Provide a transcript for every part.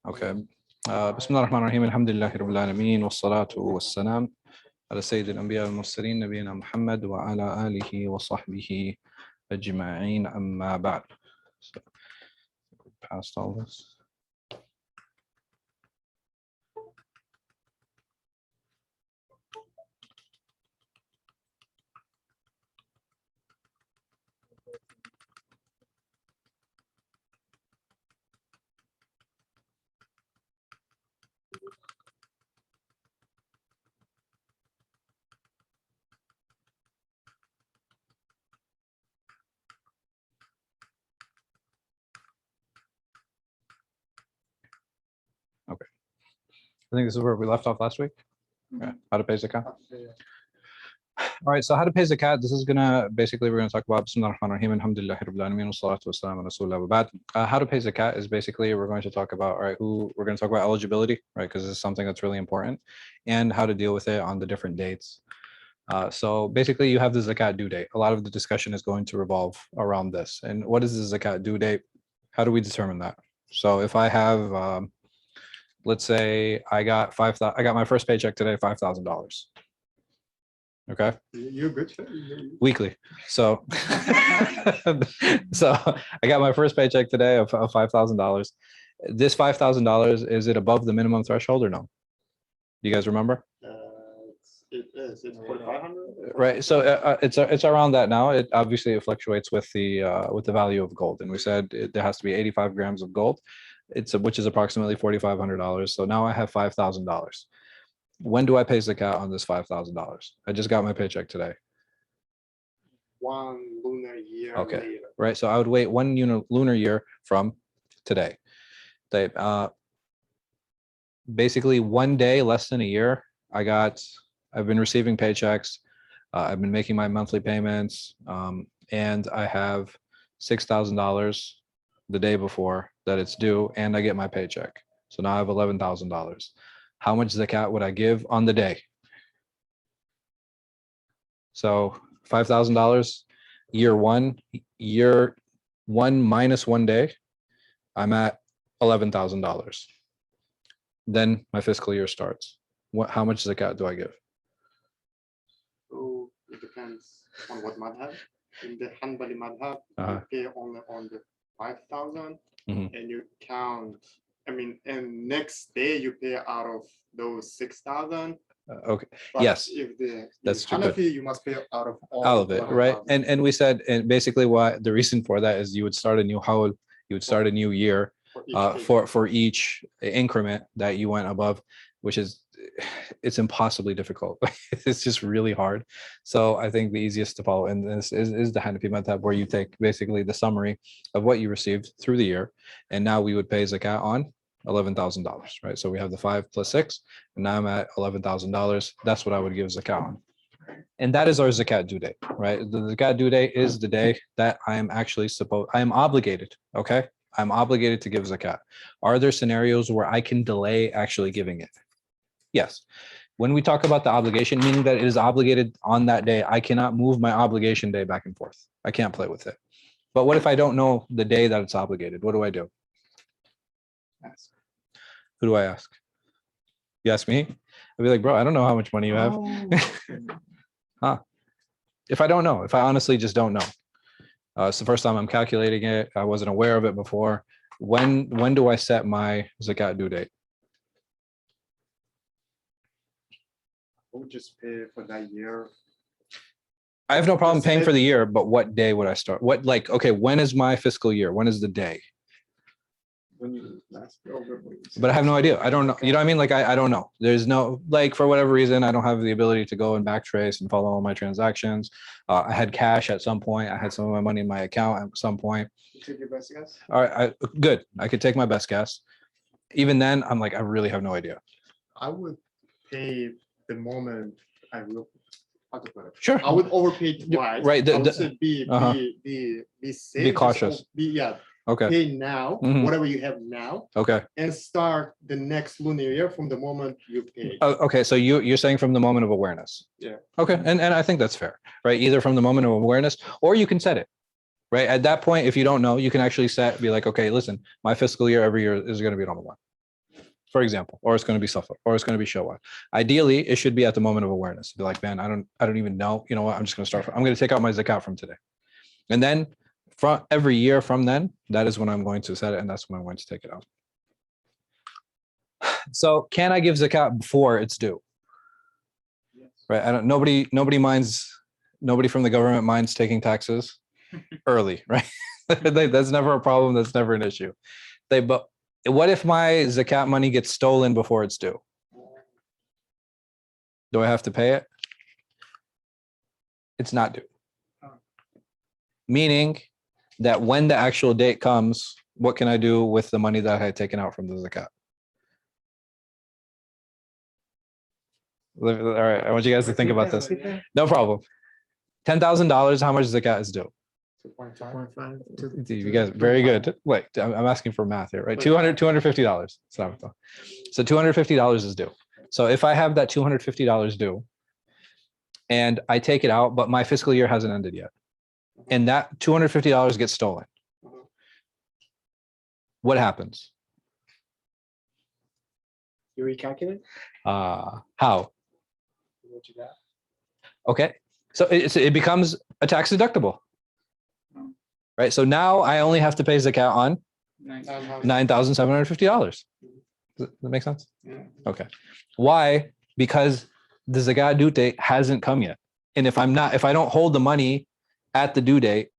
Okay. بسم الله الرحمن الرحيم الحمد لله رب العالمين والصلاة والسلام على سيد الأنبياء والمرسلين نبينا محمد وعلى آله وصحبه أجمعين أما بعد. So, past all this. Okay. I think this is where we left off last week. Okay. How to pay zakat. All right, so how to pay zakat. This is we're gonna talk about Bismillah ar-Rahman ar-Rahim, alhamdulillahi rabbil alameen, wassalatu wassalamu ala rasulillah wa ba'd. How to pay zakat is basically we're going to talk about, all right, we're going to talk about eligibility, right? Because this is something that's really important, and how to deal with it on the different dates. So basically you have the zakat due date. A lot of the discussion is going to revolve around this. And what is the zakat due date? How do we determine that? So if I have, let's say I got my first paycheck today, $5,000. Okay. You're good. Weekly. So, so I got my first paycheck today of $5,000. This $5,000, is it above the minimum threshold or no? Do you guys remember? It is. It's 4,500. Right. So it's around that now. It obviously fluctuates with the value of gold, and we said there has to be 85 grams of gold. Which is approximately $4,500. So now I have $5,000. When do I pay zakat on this $5,000? I just got my paycheck today. 1 lunar year. Okay. Later. Right. So I would wait 1 lunar year from today. Basically 1 day less than a year. I've been receiving paychecks. I've been making my monthly payments, and I have $6,000 the day before that it's due, and I get my paycheck. So now I have $11,000. How much zakat would I give on the day? So $5,000, year one minus 1 day, I'm at $11,000. Then my fiscal year starts. How much zakat do I give? So it depends on what madhāhib. In the Ḥanbali madhāhib, you pay only on the 5,000, and you count. And next day you pay out of those 6,000. Okay. But yes. If that's Hanafi, you must pay out of all of it, right? And we said, and basically why the reason for that is you would start a new hawl, you would start a new year for each increment that you went above, which is it's impossibly difficult. It's just really hard. So I think the easiest to follow in this is the Hanafi madhab, where you take basically the summary of what you received through the year, and now we would pay zakat on $11,000, right? So we have the 5 plus 6, and now I'm at $11,000. That's what I would give zakat on, and that is our zakat due date, right? The zakat due date is the day that I am obligated. Okay, I'm obligated to give zakat. Are there scenarios where I can delay actually giving it? Yes. When we talk about the obligation, meaning that it is obligated on that day, I cannot move my obligation day back and forth. I can't play with it. But what if I don't know the day that it's obligated? What do I do? Ask. Who do I ask? You ask me? I'd be like, bro, I don't know how much money you have. Huh? If I don't know, if I honestly just don't know. It's the first time I'm calculating it. I wasn't aware of it before. When do I set my zakat due date? I would just pay for that year. I have no problem paying for the year, but what day would I start? When is my fiscal year? When is the day? When you last over. But I have no idea. I don't know. You know what I mean? Like, I don't know. There's no, for whatever reason, I don't have the ability to go and backtrace and follow all my transactions. I had cash at some point. I had some of my money in my account at some point. You took your best guess? All right, good. I could take my best guess. Even then, I'm like, I really have no idea. I would pay the moment I will. Sure. I would overpay twice. Right. I would say be safe. Be cautious. Okay. Pay now, whatever you have now. Okay. And start the next lunar year from the moment you pay. Okay. So you're saying from the moment of awareness. Yeah. Okay. And I think that's fair, right? Either from the moment of awareness, or you can set it, right? At that point, if you don't know, you can actually be like, okay, listen, my fiscal year every year is going to be on the 1. for example, or it's going to be Safar, or it's going to be Shawwal. Ideally, it should be at the moment of awareness. Be like, man, I don't even know. You know what? I'm just going to start. I'm going to take out my zakat from today, and then from every year from then, that is when I'm going to set it, and that's when I'm going to take it out. So, can I give zakat before it's due? Right? I don't. Nobody minds. Nobody from the government minds taking taxes early, right? That's never a problem. That's never an issue. But what if my zakat money gets stolen before it's due? Do I have to pay it? It's not due. Meaning that when the actual date comes, what can I do with the money that I had taken out from the zakat? All right, I want you guys to think about this. No problem. $10,000, how much zakat is due? 2.5. You guys, very good. Wait, I'm asking for math here, right? $250. So $250 is due. So if I have that $250 due and I take it out, but my fiscal year hasn't ended yet, and that $250 gets stolen, what happens? You recalculate? How? What you got? Okay, so it becomes a tax deductible, right? So now I only have to pay zakat on $9,750. Does that make sense? Yeah. Okay. Why? Because the zakat due date hasn't come yet, and if I don't hold the money at the due date,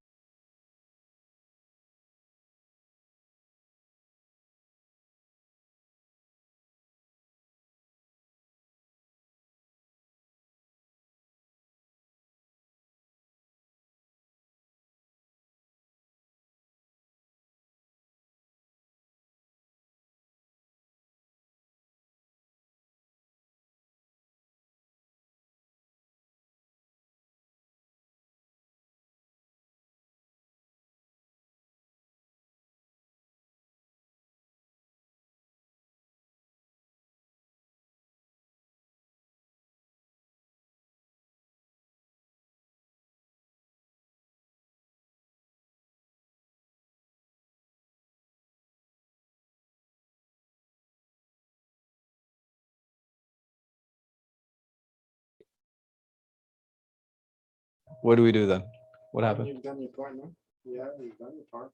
what do we do then? What happened? You've done your part, no? Yeah, you've done your part.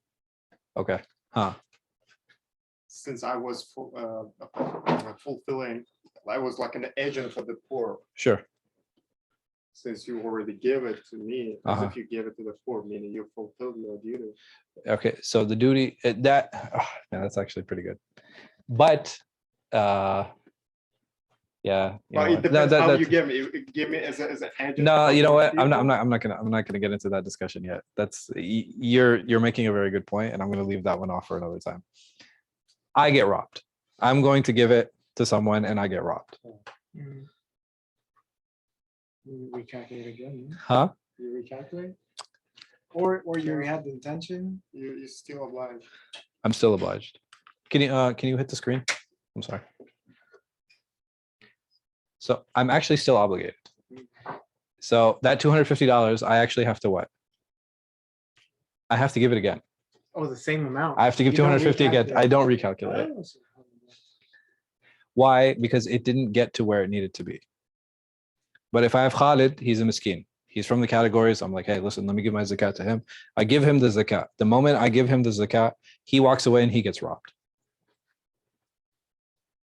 Okay. Huh. Since I was fulfilling, I was like an agent for the poor. Sure. Since you already gave it to me, as if you gave it to the poor, meaning you fulfilled your duty. Okay. So the duty that's actually pretty good. But yeah. But it depends how you give me. Give me as an agent. No, you know what? I'm not gonna get into that discussion yet. You're making a very good point, and I'm gonna leave that one off for another time. I get robbed. I'm going to give it to someone, and I get robbed. You recalculate again. Huh? You recalculate, or you had the intention. You're still obliged. I'm still obliged. Can you hit the screen? I'm sorry. So I'm actually still obligated. So that $250, I actually have to what? I have to give it again. Oh, the same amount. I have to give 250 again. I don't recalculate. Why? Because it didn't get to where it needed to be. But if I have Khalid, he's a miskin. He's from the categories. I'm like, hey, listen, let me give my zakat to him. I give him the zakat. The moment I give him the zakat, he walks away and he gets robbed.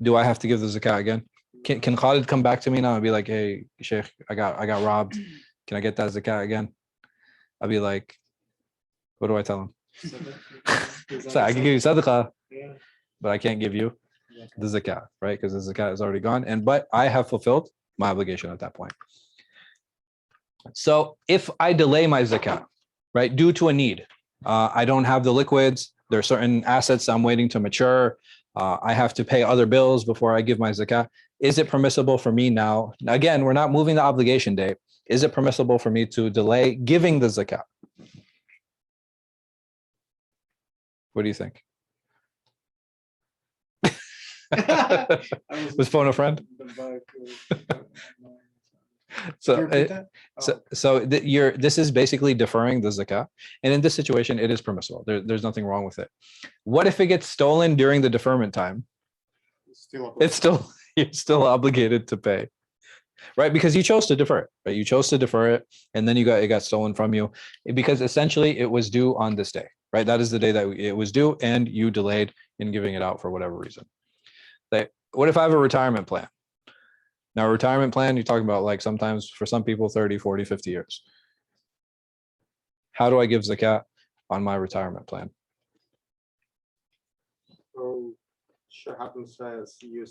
Do I have to give the zakat again? Can Khalid come back to me now and be like, hey, Sheikh, I got robbed. Can I get that zakat again? I'll be like, what do I tell him? So I can give you sadaqah, but I can't give you the zakat, right? Because the zakat is already gone. But I have fulfilled my obligation at that point. So if I delay my zakat, right, due to a need, I don't have the liquids, there are certain assets I'm waiting to mature, I have to pay other bills before I give my zakat. Is it permissible for me now? Again, we're not moving the obligation date. Is it permissible for me to delay giving the zakat? What do you think? Was phone a friend? This is basically deferring the zakat, and in this situation, it is permissible. There's nothing wrong with it. What if it gets stolen during the deferment time? it's still you're still obligated to pay, right? Because you chose to defer it, right? You chose to defer it, and then it got stolen from you because essentially it was due on this day, right? That is the day that it was due, and you delayed in giving it out for whatever reason. Like, what if I have a retirement plan? Now, a retirement plan, you're talking about like sometimes for some people 30, 40, 50 years. How do I give zakat on my retirement plan? So Shahatun says you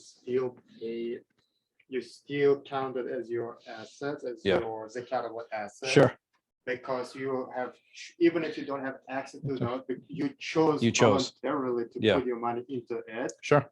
still count it as your assets, as your zakatable asset. Sure. Because you have, even if you don't have access to that, you chose voluntarily to put your money into it. Sure.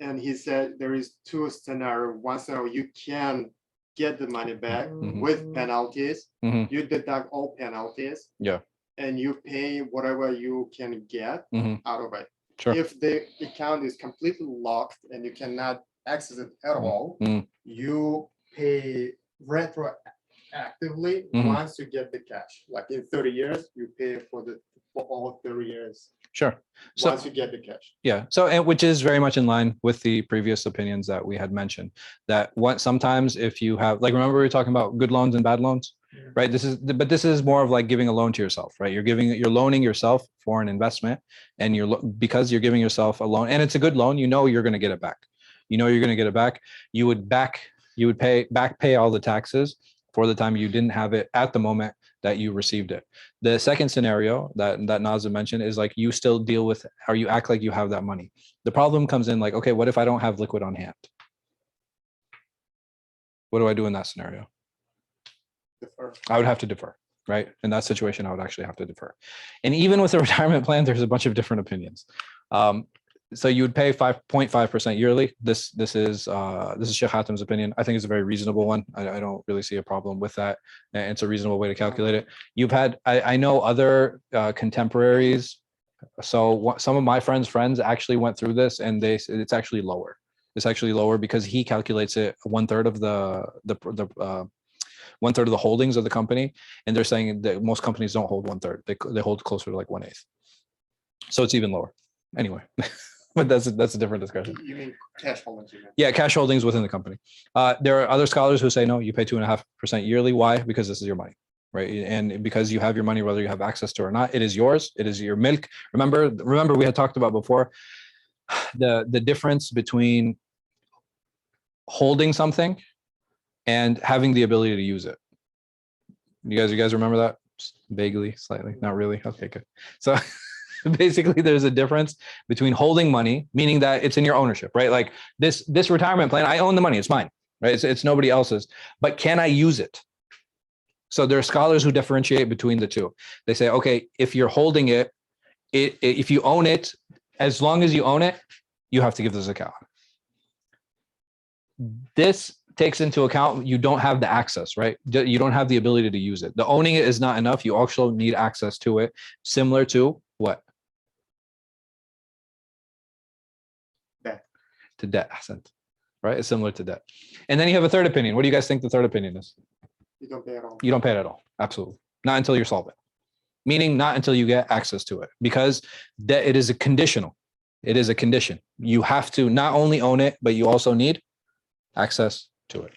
And he said there is two scenarios. One scenario, you can get the money back with penalties. You deduct all penalties. Yeah. And you pay whatever you can get out of it. Sure. If the account is completely locked and you cannot access it at all, you pay retroactively once you get the cash. Like in 30 years, you pay for all 30 years. Sure. So once you get the cash. Yeah. So, and which is very much in line with the previous opinions that we had mentioned, that sometimes if you have, like, remember we were talking about good loans and bad loans, right? But this is more of like giving a loan to yourself, right? You're loaning yourself for an investment, and because you're giving yourself a loan and it's a good loan, you know, you're going to get it back. You know, you're going to get it back. You would pay all the taxes for the time you didn't have it at the moment that you received it. The second scenario that Nazim mentioned is like you still deal with, or you act like you have that money. The problem comes in like, okay, what if I don't have liquid on hand? What do I do in that scenario? Defer. I would have to defer, right? In that situation, I would actually have to defer. And even with a retirement plan, there's a bunch of different opinions. So you would pay 5.5% yearly. This is Sheikh Hatem's opinion. I think it's a very reasonable one. I don't really see a problem with that. And it's a reasonable way to calculate it. You've had, I know other contemporaries. So some of my friends actually went through this, and it's actually lower. It's actually lower because he calculates it 1/3 of the 1/3 of the holdings of the company, and they're saying that most companies don't hold 1/3. They hold closer to like 1/8. So it's even lower. Anyway. But that's a different discussion. You mean cash holdings? Yeah, cash holdings within the company. There are other scholars who say no, you pay 2.5% yearly. Why? Because this is your money, right? And because you have your money, whether you have access to it or not, it is yours. It is your milk. Remember, we had talked about before the difference between holding something and having the ability to use it. You guys remember that? Just vaguely, slightly, not really. Okay, good. So. Basically, there's a difference between holding money, meaning that it's in your ownership, right? Like this retirement plan, I own the money, it's mine, right? It's nobody else's, but can I use it? So there are scholars who differentiate between the two. They say, okay, if you're holding it, if you own it, as long as you own it, you have to give the zakat. This takes into account you don't have the access, right? You don't have the ability to use it. The owning it is not enough. You also need access to it, similar to what? To debt, right? It's similar to debt. And then you have a third opinion. What do you guys think the third opinion is? You don't pay at all. You don't pay it at all. Absolutely. Not until you're solvent. Meaning not until you get access to it, because it is a conditional. It is a condition. You have to not only own it, but you also need access to it.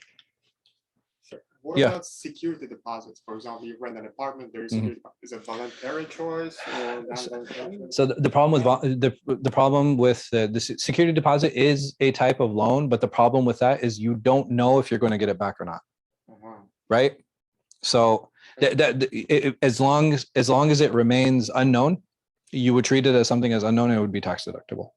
Sure. What about security deposits? For example, you rent an apartment, there is is it voluntary choice or non-voluntary? So the problem with the security deposit is a type of loan, but the problem with that is you don't know if you're going to get it back or not, right? So as long as it remains unknown, you would treat it as something as unknown, and it would be tax deductible.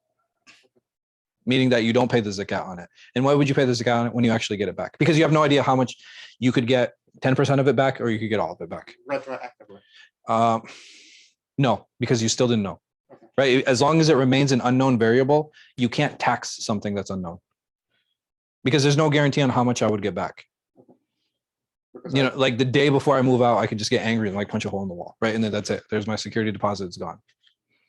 Meaning that you don't pay the zakat on it. And why would you pay the zakat on it when you actually get it back? Because you have no idea how much you could get 10% of it back, or you could get all of it back. Retroactively. No, because you still didn't know, right? As long as it remains an unknown variable, you can't tax something that's unknown, because there's no guarantee on how much I would get back. You know, like the day before I move out, I could just get angry and like punch a hole in the wall, right? And then that's it. There's my security deposit. It's gone.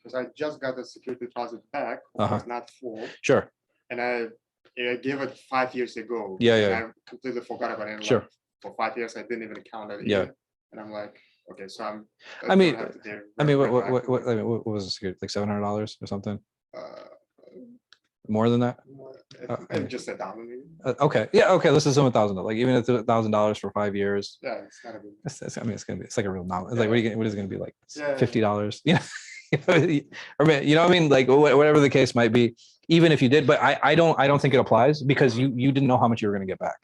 Because I just got the security deposit back, it's not full. Sure. And I gave it 5 years ago. Yeah. I completely forgot about it. Sure. Like, for 5 years, I didn't even count it. Yeah. Either. And I'm like, okay, so what was the security? Like $700 or something? More than that? Just $1,000. Okay. Yeah. Okay. Let's assume $1,000. Like even if it's $1,000 for 5 years. Yeah, it's gotta be. I mean, it's like a real novel. It's like, what is it going to be like? Yeah. $50? You know, or you know what I mean? Like whatever the case might be, even if you did, but I don't think it applies because you didn't know how much you were going to get back.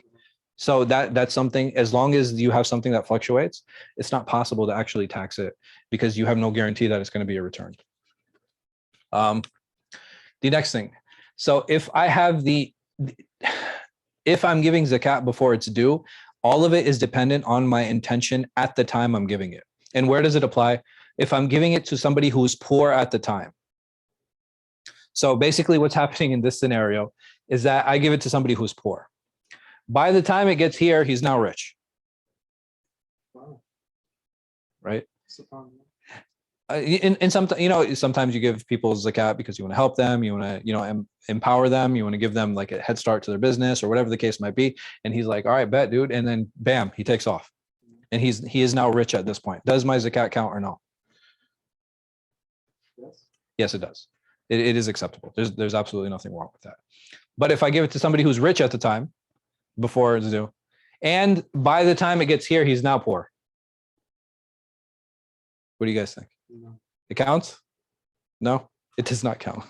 So that's something, as long as you have something that fluctuates, it's not possible to actually tax it because you have no guarantee that it's going to be a return. The next thing. So if I have if I'm giving zakat before it's due, all of it is dependent on my intention at the time I'm giving it. And where does it apply? If I'm giving it to somebody who's poor at the time. So basically what's happening in this scenario is that I give it to somebody who's poor. By the time it gets here, he's now rich. Wow. Right? In some, sometimes you give people zakat because you want to help them, you want to, empower them, you want to give them like a head start to their business or whatever the case might be. And he's like, all right, bet, dude. And then bam, he takes off. And he is now rich at this point. Does my zakat count or no? Yes. Yes, it does. It is acceptable. There's absolutely nothing wrong with that. But if I give it to somebody who's rich at the time, before it's due, and by the time it gets here, he's now poor. What do you guys think? No. It counts? No, it does not count.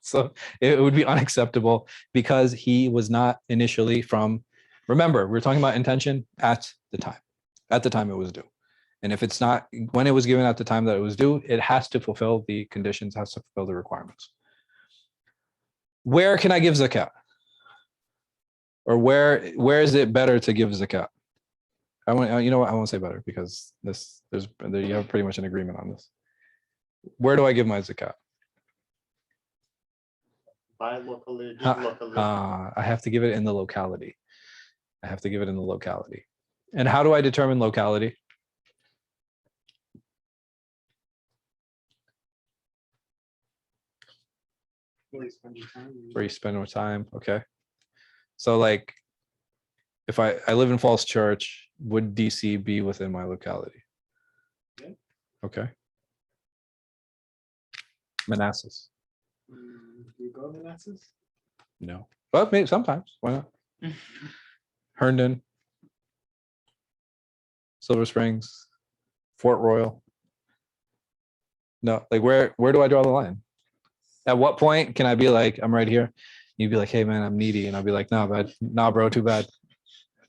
So it would be unacceptable because he was not initially from, remember, we're talking about intention at the time it was due. And if it's not, when it was given at the time that it was due, it has to fulfill the conditions, has to fulfill the requirements. Where can I give zakat? Or where is it better to give zakat? I won't say better because you have pretty much an agreement on this. Where do I give my zakat? Buy locally, give locally. I have to give it in the locality. And how do I determine locality? Where you spend your time. Where you spend more time. Okay. So like, if I live in Falls Church, would DC be within my locality? Yeah. Okay. Manassas. Do you go to Manassas? No. But maybe sometimes. Why not? Herndon. Silver Springs. Fort Royal. No, like where do I draw the line? At what point can I be like, I'm right here? You'd be like, hey man, I'm needy. And I'll be like, nah, bro, too bad.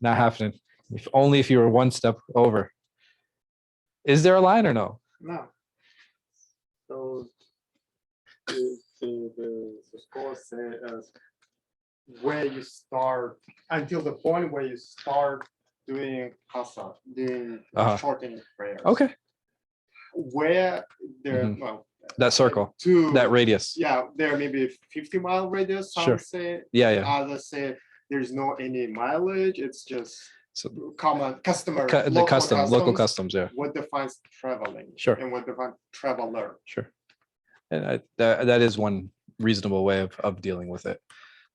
Not happening. Only if you were one step over. Is there a line or no? No. So the score says where you start until the point where you start doing qasr, doing shortening prayers. Okay. Where there, well, that circle, that radius. Yeah, there may be 50-mile radius. Some say. Yeah. Others say there's no any mileage. It's just common customer. Local customs. Yeah. What defines traveling? Sure. And what defines traveler? Sure. And that is one reasonable way of dealing with it.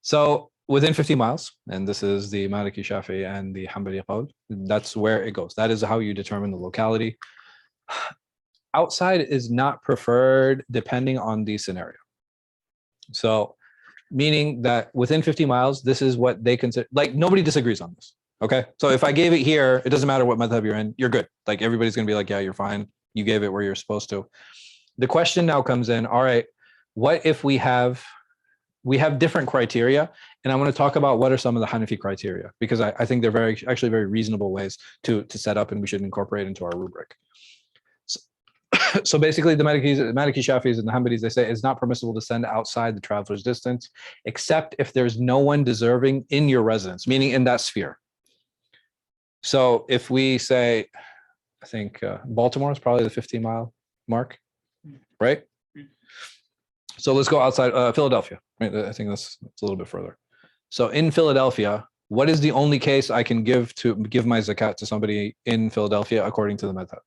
So within 50 miles, and this is the Maliki, Shafi, and the Ḥanbali qawl, that's where it goes. That is how you determine the locality. Outside is not preferred depending on the scenario. So meaning that within 50 miles, this is what they consider, like nobody disagrees on this. Okay. So if I gave it here, it doesn't matter what madhab you're in, you're good. Like everybody's going to be like, yeah, you're fine. You gave it where you're supposed to. The question now comes in, all right, what if we have different criteria? And I want to talk about what are some of the Hanafi criteria, because I think they're actually very reasonable ways to set up, and we should incorporate into our rubric. So basically the Maliki, Shafis, and the Hanbalis, they say it's not permissible to send outside the traveler's distance, except if there's no one deserving in your residence, meaning in that sphere. So if we say, I think Baltimore is probably the 15-mile mark, right? So let's go outside Philadelphia. Right? I think that's a little bit further. So in Philadelphia, what is the only case I can give my zakat to somebody in Philadelphia according to the madhab?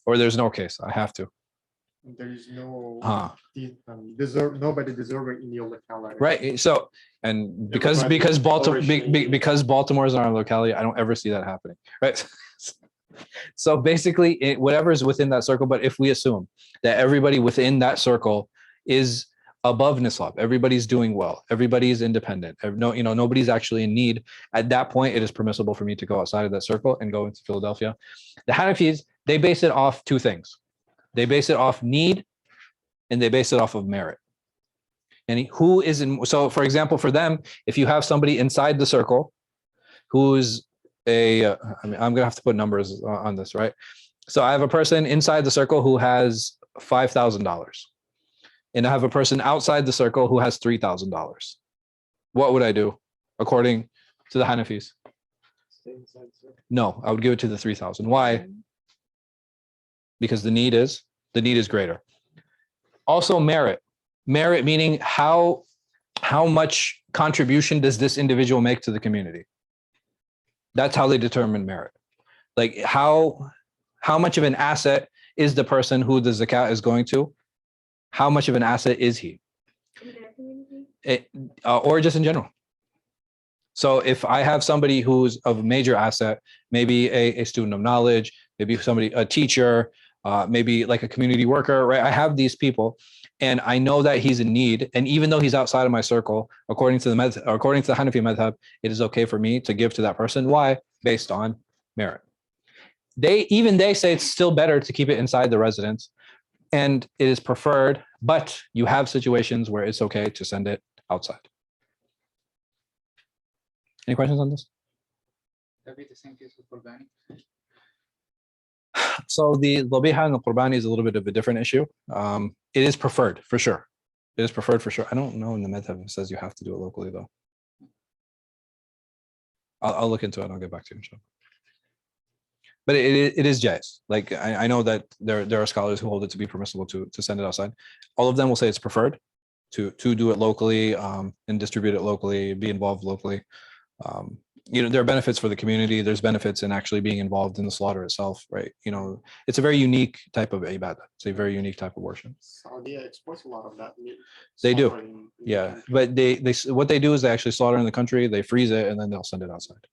Or there's no case, I have to. There is no nobody deserving in your locality. Right. So, and because Baltimore is in our locality, I don't ever see that happening. Right. So basically, whatever is within that circle. But if we assume that everybody within that circle is above nisab, everybody's doing well, everybody's independent, nobody's actually in need. At that point, it is permissible for me to go outside of that circle and go into Philadelphia. The Hanafis, they base it off two things. They base it off need, and they base it off of merit. And who is in? So, for example, for them, if you have somebody inside the circle who's I'm gonna have to put numbers on this, right? So I have a person inside the circle who has $5,000, and I have a person outside the circle who has $3,000. What would I do according to the Hanafis? Stay inside the circle. No, I would give it to the 3,000. Why? Because the need is greater. Also, merit meaning how much contribution does this individual make to the community? That's how they determine merit. Like how much of an asset is the person who the zakat is going to? How much of an asset is he? Or just in general. So if I have somebody who's of major asset, maybe a student of knowledge, maybe a teacher, maybe like a community worker, right? I have these people, and I know that he's in need. And even though he's outside of my circle, according to the Hanafi madhab, it is okay for me to give to that person. Why? Based on merit. They say it's still better to keep it inside the residence, and it is preferred, but you have situations where it's okay to send it outside. Any questions on this? That'd be the same case with Qurbani. So the Dhabiha and the Qurbani is a little bit of a different issue. It is preferred for sure. It is preferred for sure. I don't know in the madhab it says you have to do it locally though. I'll look into it and I'll get back to you. Inshallah. But it is jais. Like I know that there are scholars who hold it to be permissible to send it outside. All of them will say it's preferred to do it locally and distribute it locally, be involved locally. There are benefits for the community. There's benefits in actually being involved in the slaughter itself, right? It's a very unique type of ibadah. It's a very unique type of worship. Saudi exports a lot of that meat. They do, yeah. But they what they do is they actually slaughter in the country, they freeze it, and then they'll send it outside.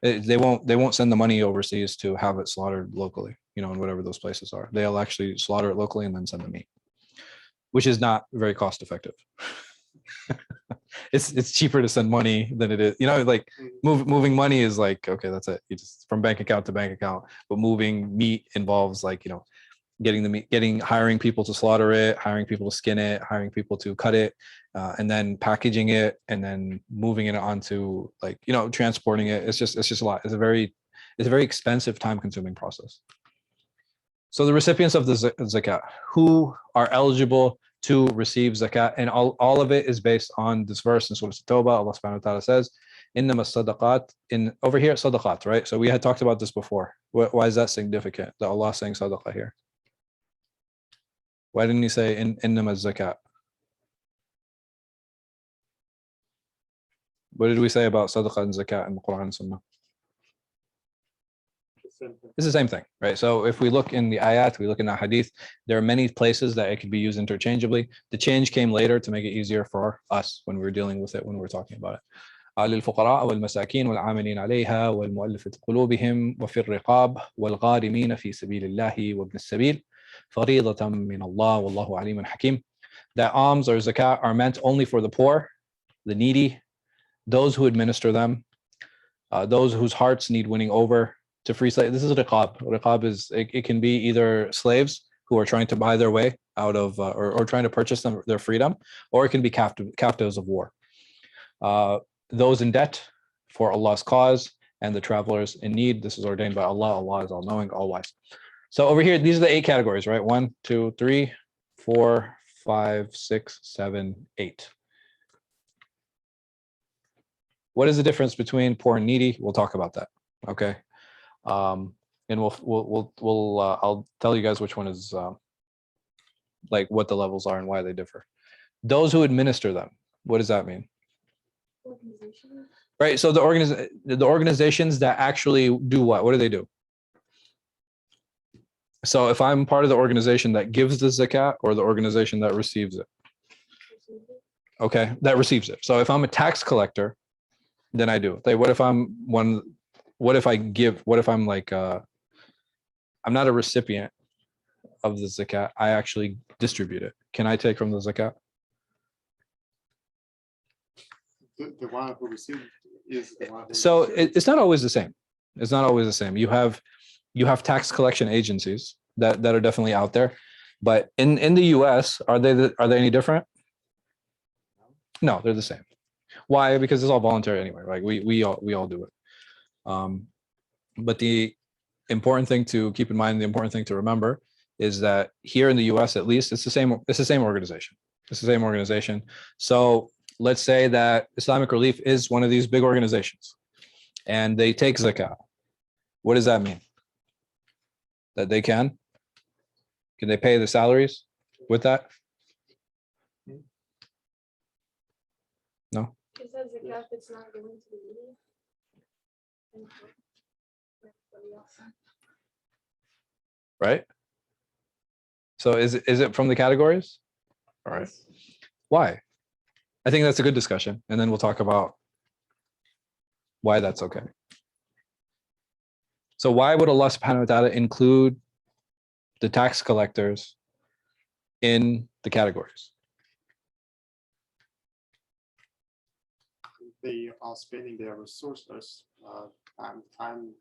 They won't send the money overseas to have it slaughtered locally, in whatever those places are. They'll actually slaughter it locally and then send the meat, which is not very cost effective. It's cheaper to send money than it is, like moving money is like, okay, that's it. You just from bank account to bank account, but moving meat involves like, getting the meat, hiring people to slaughter it, hiring people to skin it, hiring people to cut it, and then packaging it, and then moving it onto like, transporting it. It's just a lot. It's a very expensive, time-consuming process. So the recipients of the zakat, who are eligible to receive zakat, and all of it is based on this verse in Surah At-Tawbah. Allah subhanahu wa ta'ala says, "Innama sadaqat," over here, sadaqat, right? So we had talked about this before. Why is that significant that Allah is saying sadaqah here? Why didn't he say innama zakat? What did we say about sadaqah and zakat in the Quran and Sunnah? It's the same thing, right? So if we look in the ayat, we look in the hadith, there are many places that it could be used interchangeably. The change came later to make it easier for us when we were dealing with it, when we were talking about it. للفقراء والمساكين والعاملين عليها والمؤلفة قلوبهم وفي الرقاب والغارمين في سبيل الله وابن السبيل فريضة من الله والله عليم حكيم. That alms or zakat are meant only for the poor, the needy, those who administer them, those whose hearts need winning over, to free slaves. This is riqab. Riqab is, it can be either slaves who are trying to buy their way out of, or trying to purchase their freedom, or it can be captives of war. Those in debt for Allah's cause, and the travelers in need. This is ordained by Allah. Allah is all-knowing, all-wise. So over here, these are the 8 categories, right? 1, 2, 3, 4, 5, 6, 7, 8. What is the difference between poor and needy? We'll talk about that. Okay. And I'll tell you guys which one is like what the levels are and why they differ. Those who administer them, what does that mean? Right. So the organizations that actually do what? What do they do? So if I'm part of the organization that gives the zakat, or the organization that receives it? Okay, that receives it. So if I'm a tax collector, then I do. What if I'm like I'm not a recipient of the zakat. I actually distribute it. Can I take from the zakat? The one who received is the one who So received. it's not always the same. It's not always the same. You have tax collection agencies that are definitely out there, but in the U.S. are they any different? No, they're the same. Why? Because it's all voluntary anyway. Like we all do it. But the important thing to keep in mind, the important thing to remember, is that here in the U.S. at least, it's the same organization. It's the same organization. So let's say that Islamic Relief is one of these big organizations, and they take zakat. What does that mean? That they can they pay the salaries with that? No. It says zakat it's not going to the needy. Right? So is it from the categories? All right. Why? I think that's a good discussion, and then we'll talk about why that's okay. So why would Allah subhanahu wa ta'ala include the tax collectors in the categories? They are spending their resources, time,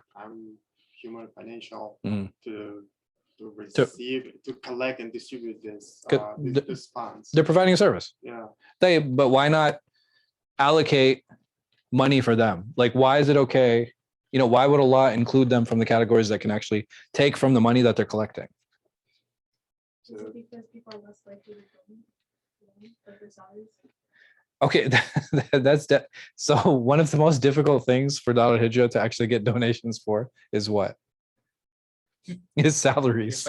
human, financial, Mhm. to receive, to collect and distribute this funds. They're providing a service. Yeah. But why not allocate money for them? Like, why is it okay? Why would Allah include them from the categories that can actually take from the money that they're collecting? Is it because people are less likely to donate for their salaries? Okay, so one of the most difficult things for Darul Hijrah to actually get donations for is what? His salaries.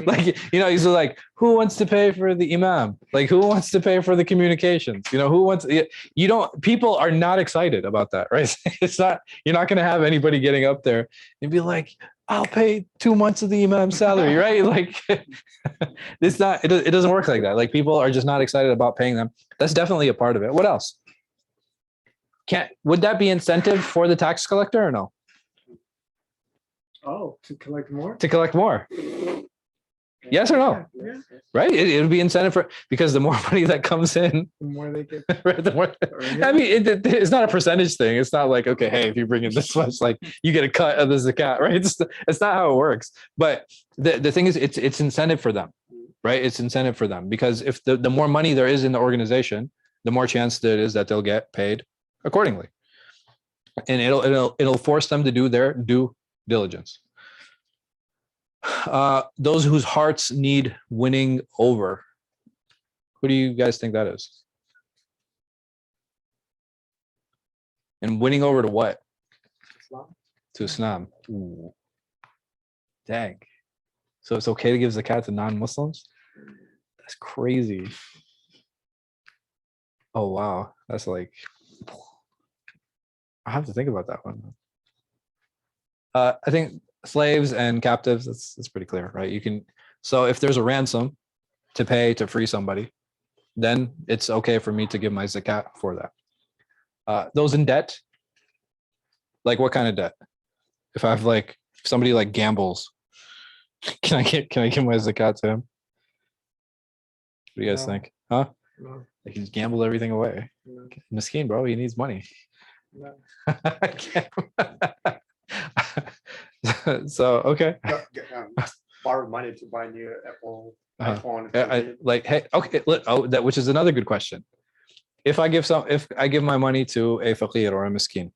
Like, he's like, who wants to pay for the imam? Like, who wants to pay for the communications? Who wants, people are not excited about that, right? It's not, you're not going to have anybody getting up there and be like, I'll pay 2 months of the imam's salary, right? Like, it doesn't work like that. Like, people are just not excited about paying them. That's definitely a part of it. What else? Would that be incentive for the tax collector or no? Oh, to collect more? To collect more? Yes or no? Yeah. Right? It would be incentive because the more money that comes in, The more they get. the more, I mean, it's not a percentage thing. It's not like, okay, hey, if you bring in this much, like you get a cut of the zakat, right? It's not how it works. But the thing is, it's incentive for them, right? It's incentive for them because if the more money there is in the organization, the more chance there is that they'll get paid accordingly, and it'll force them to do their due diligence. Those whose hearts need winning over. Who do you guys think that is? And winning over to what? Islam. To Islam. Ooh. Dang. So it's okay to give zakat to non-Muslims? That's crazy. Oh, wow. That's like, I have to think about that one. I think slaves and captives, that's pretty clear, right? So if there's a ransom to pay to free somebody, then it's okay for me to give my zakat for that. Those in debt, like what kind of debt? If I have if somebody gambles, can I give my zakat to him? What do you guys think? Huh? No. Like he's gambled everything away. No. Miskin, bro, he needs money. No. So okay. Borrow money to buy new Apple iPhone. Hey, okay, that which is another good question. If I give my money to a faqir or a miskin,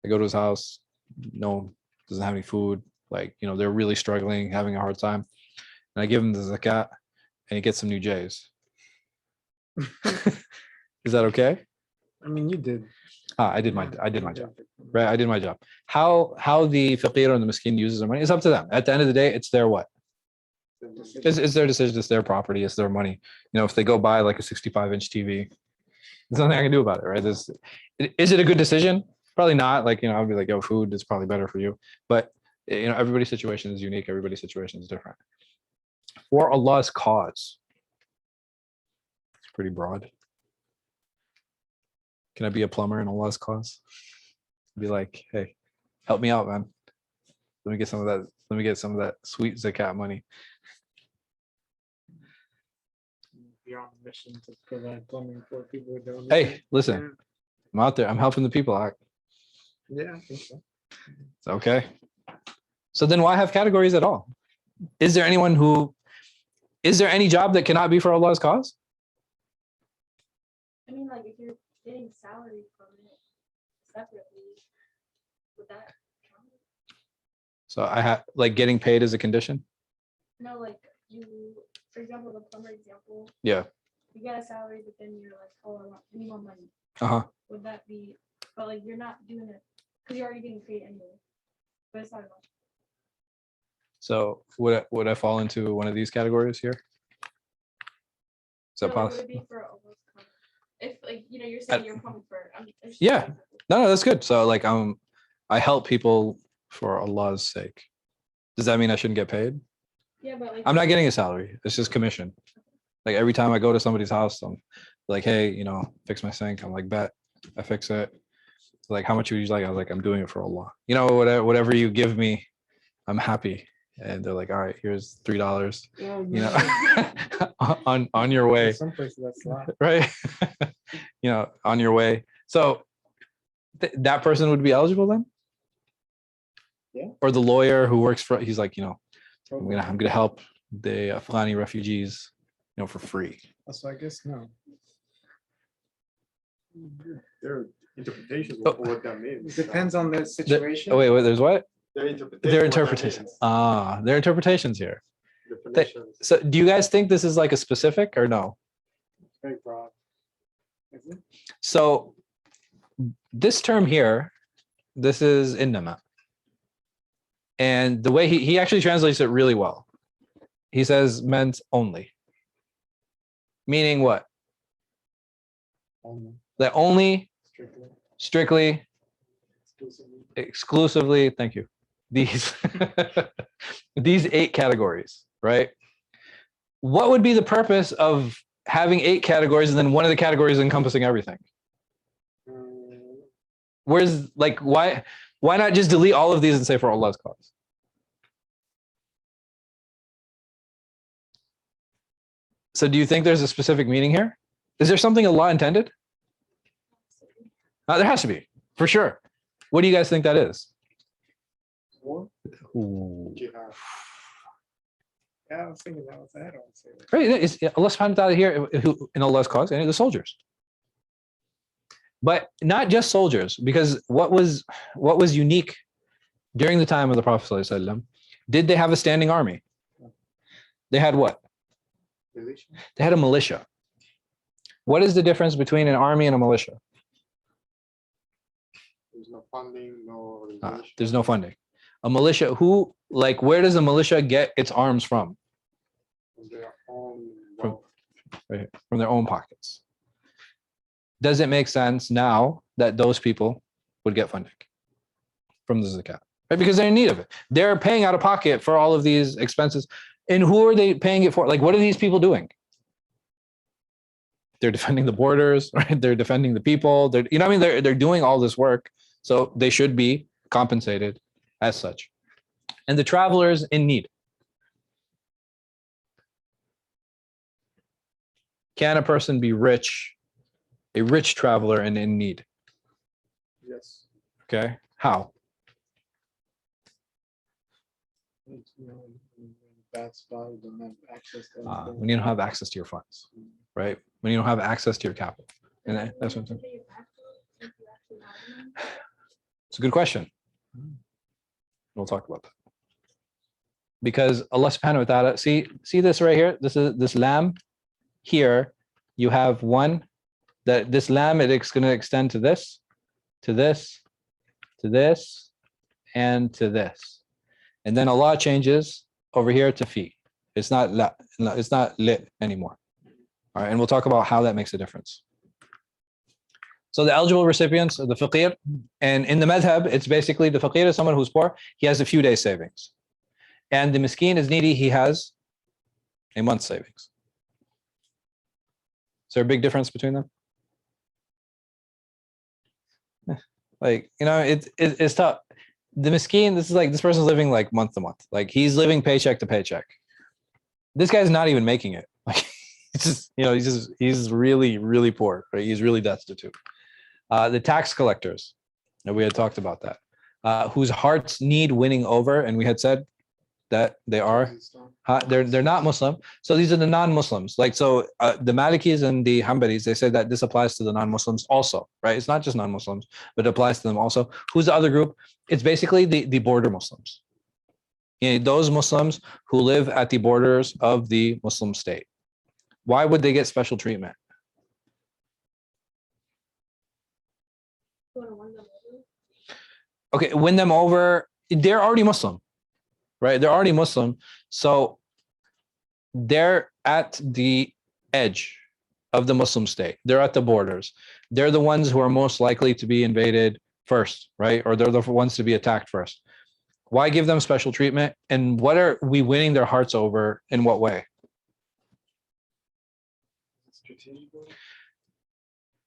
I go to his house, doesn't have any food, they're really struggling, having a hard time, and I give him the zakat, and he gets some new J's. Is that okay? I mean, you did. I did my job. Right, I did my job. How the faqir and the miskin uses their money, it's up to them. At the end of the day, it's their what? It's their decision. It's their property. It's their money. If they go buy a 65-inch TV, there's nothing I can do about it, right? Is it a good decision? Probably not. I'll be like, yo, food is probably better for you. But everybody's situation is unique. Everybody's situation is different. For Allah's cause, it's pretty broad. Can I be a plumber in Allah's cause? Be like, hey, help me out, man. Let me get some of that. Let me get some of that sweet zakat money. You're on a mission to provide plumbing for people who don't. Hey, listen, I'm out there. I'm helping the people out. Yeah, I think so. It's okay. So then why have categories at all? Is there any job that cannot be for Allah's cause? I mean, like if you're getting salary from it separately, would that count? So I have like getting paid as a condition. No, like you, for example, the plumber example, Yeah. you get a salary, but then you're like, oh, I need more money. Uh-huh. Would that be, but like you're not doing it because you're already getting paid anyway. But it's not enough. So would I fall into one of these categories here? Is that So, like, would possible? it be for almost covered? If like you're saying you're pumping for, just Yeah. an example. No, that's good. So like I help people for Allah's sake. Does that mean I shouldn't get paid? Yeah, but like I'm not getting a salary. It's just commission. Like every time I go to somebody's house, I'm like, hey, fix my sink. I'm like, bet. I fix it. Like, how much would you like? I was like, I'm doing it for Allah. Whatever you give me, I'm happy. And they're like, all right, here's $3. On your way. Some places that's a lot. Right. On your way. So that person would be eligible then? Yeah. Or the lawyer who works for, he's like, I'm gonna help the Afghani refugees, for free. So I guess no. Their interpretations Oh. of what that means. It depends on the situation. Oh wait, there's what? Their Their interpretations. interpretations. Their interpretations here. Definitions. So do you guys think this is like a specific or no? Very broad. Isn't it? So this term here, this is innama. And the way he actually translates it really well. He says meant only. Meaning what? Only, That only, strictly, exclusively. exclusively, thank you. These 8 categories, right? What would be the purpose of having 8 categories and then one of the categories encompassing everything? Where's like why not just delete all of these and say for Allah's cause? So do you think there's a specific meaning here? Is there something Allah intended? There has to be, for sure. What do you guys think that is? War? Ooh. Jihad. Yeah, I was thinking that was that. I would say that. Right, it's Allah subhanahu wa ta'ala here in Allah's cause, and the soldiers. But not just soldiers, because what was unique during the time of the Prophet ﷺ, did they have a standing army? They had what? Militia. They had a militia. What is the difference between an army and a militia? There's no funding, no regulation. There's no funding. A militia, where does a militia get its arms from? From their own From- wealth. Right, from their own pockets. Does it make sense now that those people would get funding from the zakat? Right, because they're in need of it. They're paying out of pocket for all of these expenses. And who are they paying it for? Like, what are these people doing? They're defending the borders, right? They're defending the people. They're doing all this work. So they should be compensated as such. And the travelers in need. Can a person be rich, a rich traveler and in need? Yes. Okay, how? It's, in a bad spot, you don't have access to anything. When you don't have access to your funds, right? When you don't have access to your capital. And that's what I'm saying. It's a good question. We'll talk about that. Because Allah subhanahu wa ta'ala, see this right here? This lamb here, you have one that this lamb, it's going to extend to this, to this, to this, and to this. And then Allah changes over here to fi. It's not la, it's not lit anymore. All right, and we'll talk about how that makes a difference. So the eligible recipients are the faqir, and in the madhab, it's basically the faqir is someone who's poor. He has a few days savings, and the miskin is needy. He has a month's savings. Is there a big difference between them? Like, it's tough. the miskin, this is like, this person's living like month to month. Like he's living paycheck to paycheck. This guy's not even making it. Like it's just, he's really, really poor, right? He's really destitute. The tax collectors, and we had talked about that, whose hearts need winning over. And we had said that they are, they're not Muslim. So these are the non-Muslims. Like, so the Malikis and the Ḥanbalis, they say that this applies to the non-Muslims also, right? It's not just non-Muslims, but it applies to them also. Who's the other group? It's basically the border Muslims. Those Muslims who live at the borders of the Muslim state. Why would they get special treatment? Okay, win them over. They're already Muslim, right? They're already Muslim. So they're at the edge of the Muslim state. They're at the borders. They're the ones who are most likely to be invaded first, right? Or they're the ones to be attacked first. Why give them special treatment? And what are we winning their hearts over? In what way?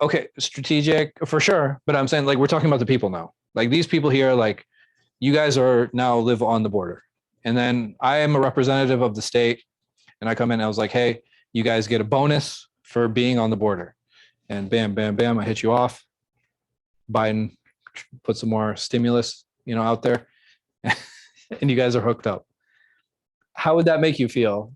Okay, strategic for sure. But I'm saying, like, we're talking about the people now. Like these people here, like you guys are now live on the border. And then I am a representative of the state. And I come in and I was like, hey, you guys get a bonus for being on the border. And bam, bam, bam, I hit you off. Biden put some more stimulus, out there. And you guys are hooked up. How would that make you feel?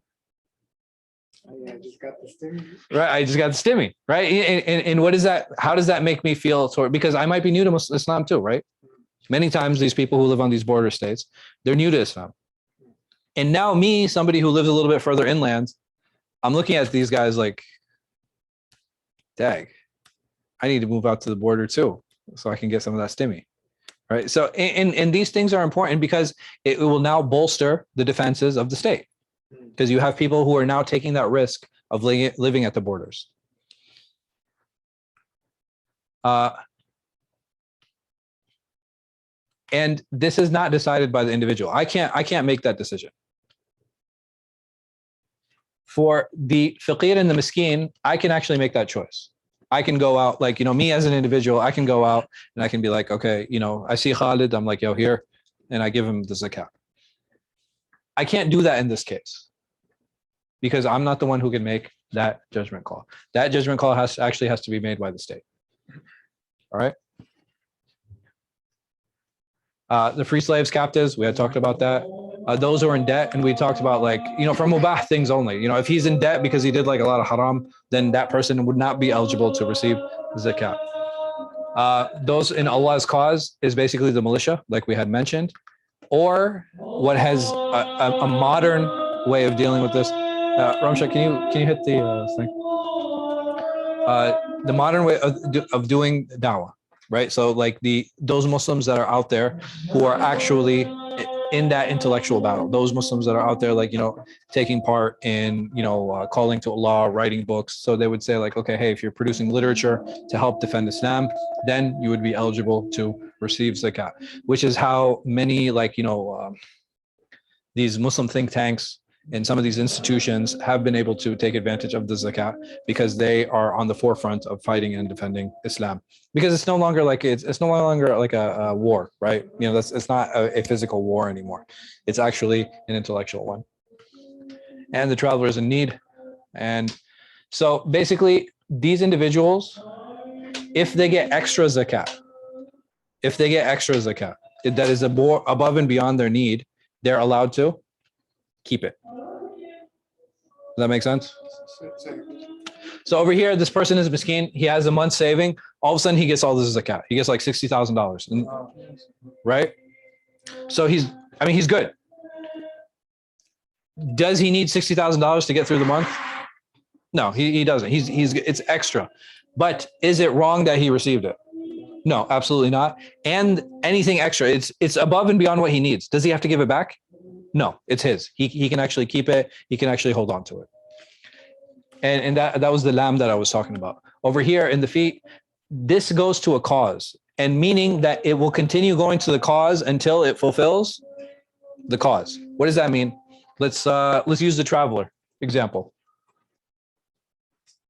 I just got the stimmy. Right, I just got the stimmy, right? And what is that? How does that make me feel? Because I might be new to Islam too, right? Many times these people who live on these border states, they're new to Islam. And now me, somebody who lives a little bit further inland, I'm looking at these guys like, dag, I need to move out to the border too, so I can get some of that stimmy, right? So, and these things are important because it will now bolster the defenses of the state. Because you have people who are now taking that risk of living at the borders. And this is not decided by the individual. I can't make that decision. For the faqir and the miskin, I can actually make that choice. I can go out, like, me as an individual, I can go out and I can be like, okay, I see Khalid, I'm like, yo, here, and I give him the zakat. I can't do that in this case because I'm not the one who can make that judgment call. That judgment call has to be made by the state. All right. The free slaves, captives, we had talked about that. Those who are in debt, and we talked about, like, from mubah things only. If he's in debt because he did like a lot of haram, then that person would not be eligible to receive zakat. Those in Allah's cause is basically the militia, like we had mentioned, or what has a modern way of dealing with this. Ramsha, can you hit the thing? The modern way of doing dawah, right? So like those Muslims that are out there who are actually in that intellectual battle, those Muslims that are out there, like, taking part in, calling to Allah, writing books. So they would say, like, okay, hey, if you're producing literature to help defend Islam, then you would be eligible to receive zakat, which is how many, like, these Muslim think tanks and some of these institutions have been able to take advantage of the zakat because they are on the forefront of fighting and defending Islam. Because it's no longer like it's no longer like a war, right? It's not a physical war anymore. It's actually an intellectual one. And the traveler is in need. And so basically these individuals, if they get extra zakat, that is above and beyond their need, they're allowed to keep it. Does that make sense? So over here, this person is miskin. He has a month saving. All of a sudden, he gets all this zakat. He gets like $60,000, right? So he's good. Does he need $60,000 to get through the month? No, he doesn't. It's extra. But is it wrong that he received it? No, absolutely not. And anything extra, it's above and beyond what he needs. Does he have to give it back? No, it's his. He can actually keep it. He can actually hold on to it. And that was the lamb that I was talking about. Over here in the feet, this goes to a cause, and meaning that it will continue going to the cause until it fulfills the cause. What does that mean? Let's use the traveler example.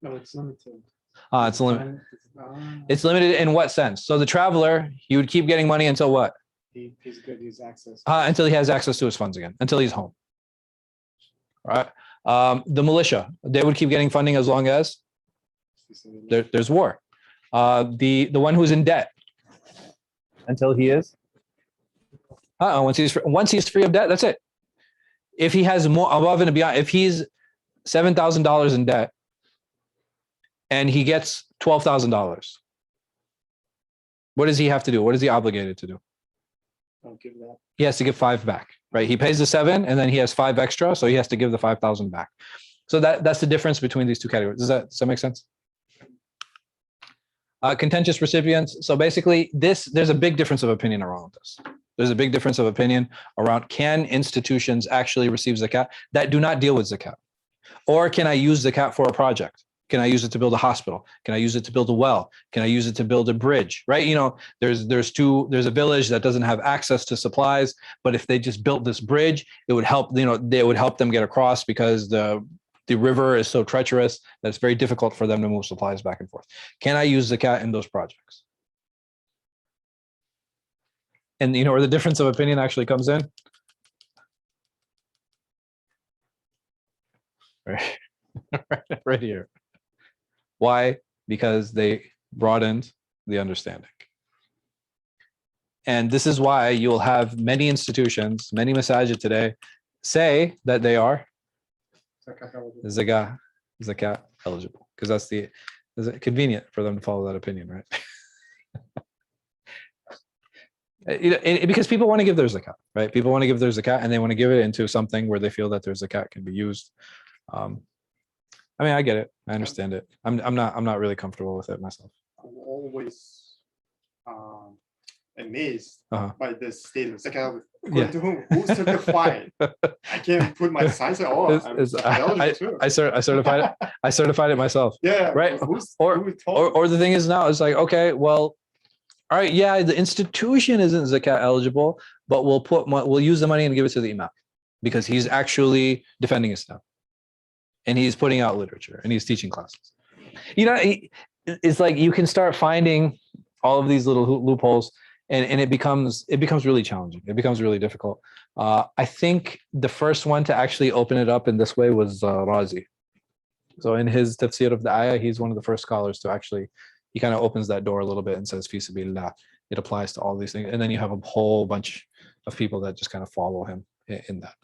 No, it's limited. It's limited. It's limited in what sense? So the traveler, he would keep getting money until what? He's good. He's access. Until he has access to his funds again, until he's home. Right. The militia, they would keep getting funding as long as there's war. The one who's in debt until he is. Once he's free of debt, that's it. If he has more above and beyond, if he's $7,000 in debt and he gets $12,000, what does he have to do? What is he obligated to do? Don't give that. He has to give 5 back, right? He pays the 7 and then he has 5 extra, so he has to give the 5,000 back. So that's the difference between these two categories. Does that make sense? Contentious recipients. So basically, there's a big difference of opinion around this. There's a big difference of opinion around, can institutions actually receive zakat that do not deal with zakat? Or can I use zakat for a project? Can I use it to build a hospital? Can I use it to build a well? Can I use it to build a bridge? Right? You know, there's a village that doesn't have access to supplies, but if they just built this bridge, it would help, you know, they would help them get across because the river is so treacherous that it's very difficult for them to move supplies back and forth. Can I use zakat in those projects? And you know where the difference of opinion actually comes in? Right, right here. Why? Because they broadened the understanding. And this is why you'll have many institutions, many masajid today, say that they are zakat eligible, because is it convenient for them to follow that opinion, right? You know, because people want to give their zakat, right? People want to give their zakat and they want to give it into something where they feel that their zakat can be used. I mean, I get it. I understand it. I'm not really comfortable with it myself. I'm always amazed by this statement. It's like, according to who certified? I can't put my sign. I certified it. I certified it myself. Yeah. Right. Or the thing is now it's like, okay, well, all right, yeah, the institution isn't zakat eligible, but we'll use the money and give it to the imam because he's actually defending Islam and he's putting out literature and he's teaching classes. You know, it's like you can start finding all of these little loopholes, and it becomes really challenging. It becomes really difficult. I think the first one to actually open it up in this way was Razi. So in his tafsir of the ayah, he's one of the first scholars to actually. He kind of opens that door a little bit and says, "Fi sabilillah." It applies to all these things, and then you have a whole bunch of people that just kind of follow him in that.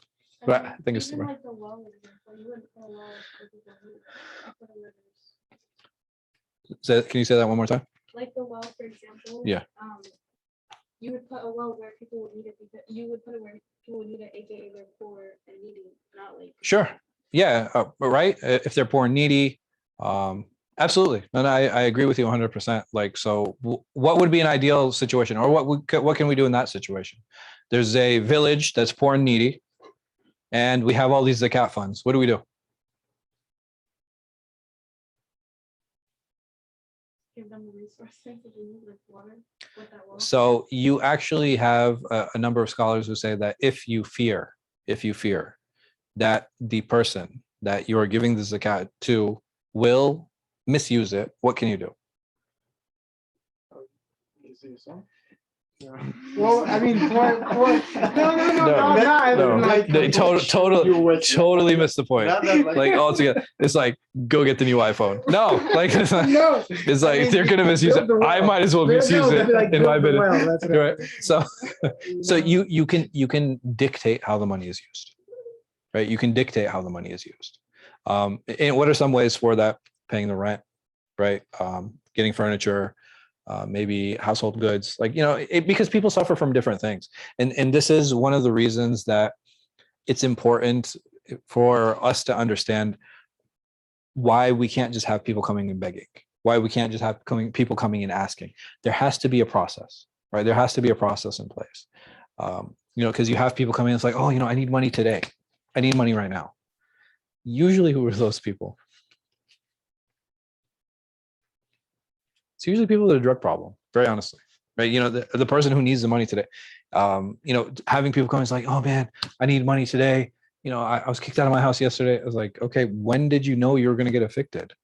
But I think it's like the well example, you wouldn't put a well for people who Can you say that one more time? like the well, for example. Yeah. You would put a well where people would need it because you would put it where people would need it, aka they're poor and needy, not like. Sure. Yeah. Right. If they're poor and needy. Absolutely. And I agree with you 100%. Like, so what would be an ideal situation, or what can we do in that situation? There's a village that's poor and needy and we have all these zakat funds. What do we do? Give them the resources that they need, like water, with that well. So you actually have a number of scholars who say that if you fear that the person that you are giving the zakat to will misuse it, what can you do? Well, I mean, totally missed the point. Like altogether, it's like go get the new iPhone. No, like it's not, no. It's like they're gonna misuse it. I might as well misuse it in my bid. Right. So you can dictate how the money is used, right? You can dictate how the money is used. And what are some ways for that? Paying the rent, right? Getting furniture. Maybe household goods, like, you know, because people suffer from different things. And this is one of the reasons that it's important for us to understand why we can't just have people coming and begging, why we can't just have people coming and asking. There has to be a process, right? There has to be a process in place. You know, because you have people coming in, it's like, oh, you know, I need money today. I need money right now. Usually who are those people? It's usually people with a drug problem, very honestly, right? You know, the person who needs the money today, you know, having people come, it's like, oh man, I need money today. You know, I was kicked out of my house yesterday. I was like, okay, when did you know you were going to get evicted?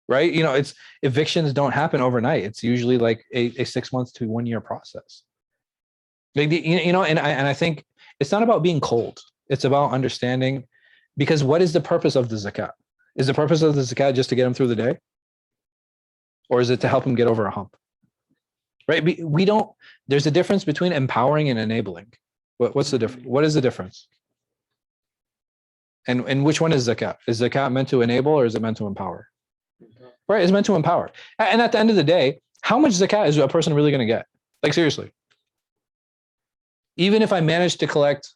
Right? You know, evictions don't happen overnight. It's usually like a 6 months to 1 year process. Like and I think it's not about being cold. It's about understanding, because what is the purpose of the zakat? Is the purpose of the zakat just to get him through the day, or is it to help him get over a hump? Right? We don't. There's a difference between empowering and enabling. What's the difference? What is the difference? And which one is zakat? Is zakat meant to enable or is it meant to empower? Right? It's meant to empower. And at the end of the day, how much zakat is a person really going to get? Like, seriously. Even if I manage to collect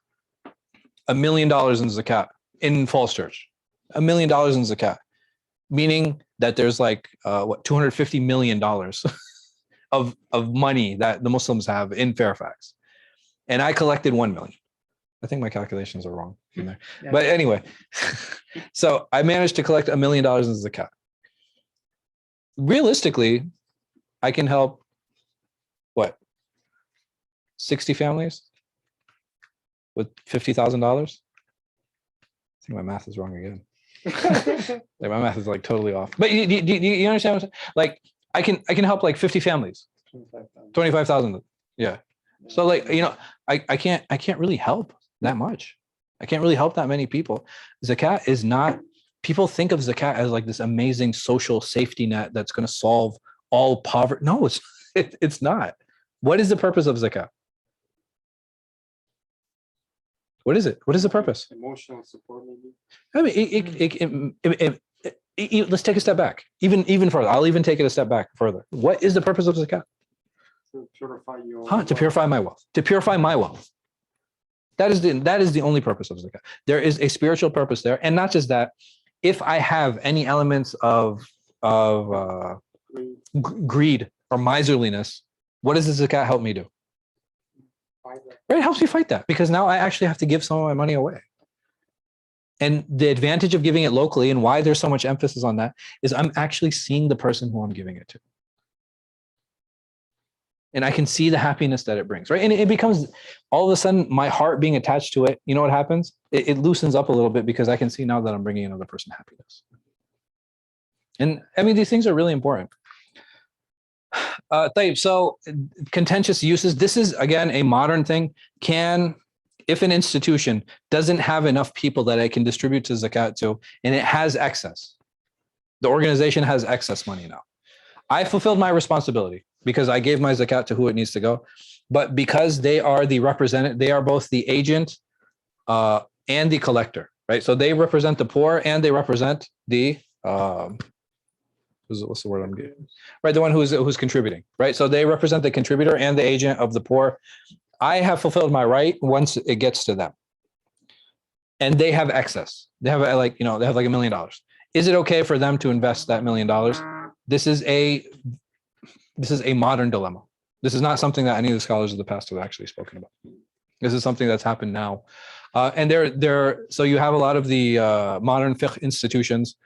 $1 million in zakat in Falls Church, $1 million in zakat, meaning that there's like $250 million of money that the Muslims have in Fairfax, and I collected 1 million. I think my calculations are wrong in there, but anyway, so I managed to collect $1 million in zakat. Realistically, I can help 60 families with $50,000. I think my math is wrong again. Like, my math is like totally off. But you understand what I'm saying? Like, I can help like 50 families. 25,000. Yeah. So like, I can't really help that much. I can't really help that many people. Zakat is not, people think of zakat as like this amazing social safety net that's going to solve all poverty. No, it's not. What is the purpose of zakat? What is it? What is the purpose? Emotional support, maybe. I mean, let's take a step back. Even further. I'll even take it a step back further. What is the purpose of zakat? To purify your To purify my wealth. To purify my wealth. That is the only purpose of zakat. There is a spiritual purpose there, and not just that. If I have any elements of greed or miserliness, what does the zakat help me do? Right, it helps me fight that, because now I actually have to give some of my money away. And the advantage of giving it locally, and why there's so much emphasis on that, is I'm actually seeing the person who I'm giving it to. And I can see the happiness that it brings, right? And it becomes, all of a sudden, my heart being attached to it, you know what happens? It loosens up a little bit, because I can see now that I'm bringing another person happiness. And I mean, these things are really important. So contentious uses, this is again a modern thing. If an institution doesn't have enough people that I can distribute to zakat to, and it has excess, the organization has excess money now, I fulfilled my responsibility because I gave my zakat to who it needs to go. But because they are the representative, they are both the agent and the collector, right? So they represent the poor and they represent the what's the word I'm getting? Right, the one who's contributing, right? So they represent the contributor and the agent of the poor. I have fulfilled my right once it gets to them, and they have excess. They have like $1 million. Is it okay for them to invest that $1 million? This is a modern dilemma. This is not something that any of the scholars of the past have actually spoken about. This is something that's happened now, and so you have a lot of the modern fiqh institutions.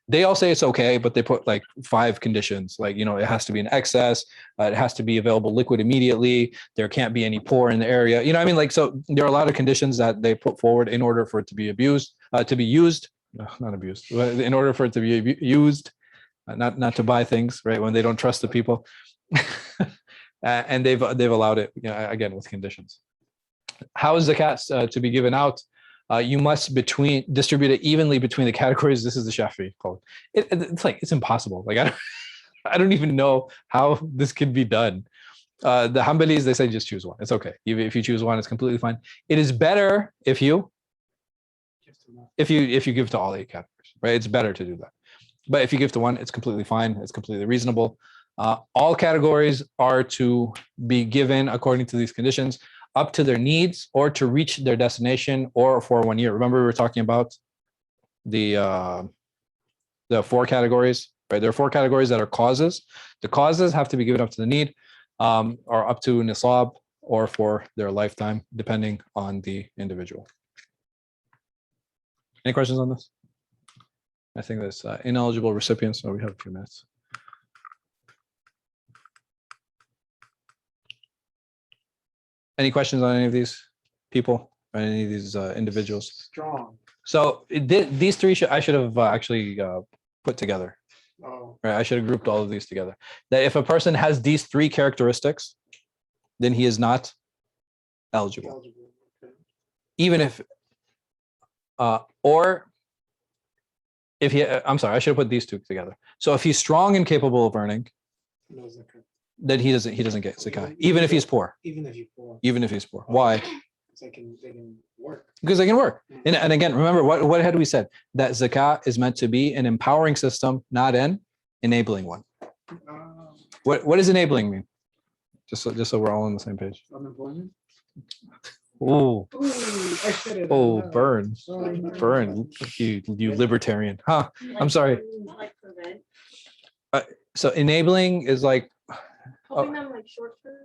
They all say it's okay, but they put like 5 conditions. Like, it has to be in excess. It has to be available liquid immediately. There can't be any poor in the area. You know what I mean? Like, so there are a lot of conditions that they put forward in order for it to be used, not abused, in order for it to be used, not to buy things, right? When they don't trust the people. And they've allowed it, again, with conditions. How is zakat to be given out? You must distribute it evenly between the categories. This is the Shafi'i code. It's impossible. Like, I don't even know how this could be done. The Ḥanbalis, they say just choose one. It's okay. If you choose one, it's completely fine. It is better if you give to all 8 categories, right? It's better to do that. But if you give to one, it's completely fine. It's completely reasonable. All categories are to be given according to these conditions, up to their needs or to reach their destination or for 1 year. Remember, we were talking about the 4 categories, right? There are 4 categories that are causes. The causes have to be given up to the need, or up to nisab, or for their lifetime, depending on the individual. Any questions on this? I think that's ineligible recipients. So we have a few minutes. Any questions on any of these people or any of these individuals? Strong. So these 3 I should have actually put together. Oh. Right, I should have grouped all of these together. That if a person has these 3 characteristics, then he is not eligible. Eligible, okay. Even if, or if he, I'm sorry, I should have put these two together. So if he's strong and capable of earning, No zakat. then he doesn't get zakat, even if he's poor, Even if you're poor. even if he's poor. Why? They can work. Because they can work. And again, remember what had we said? That zakat is meant to be an empowering system, not an enabling one. What does enabling mean? Just so we're all on the same page. Unemployment? Oh, Ooh, I said it. oh, out loud. burn, Sorry. burn, you libertarian. Huh? I'm sorry. Like prevent, So enabling is like, helping them like short term,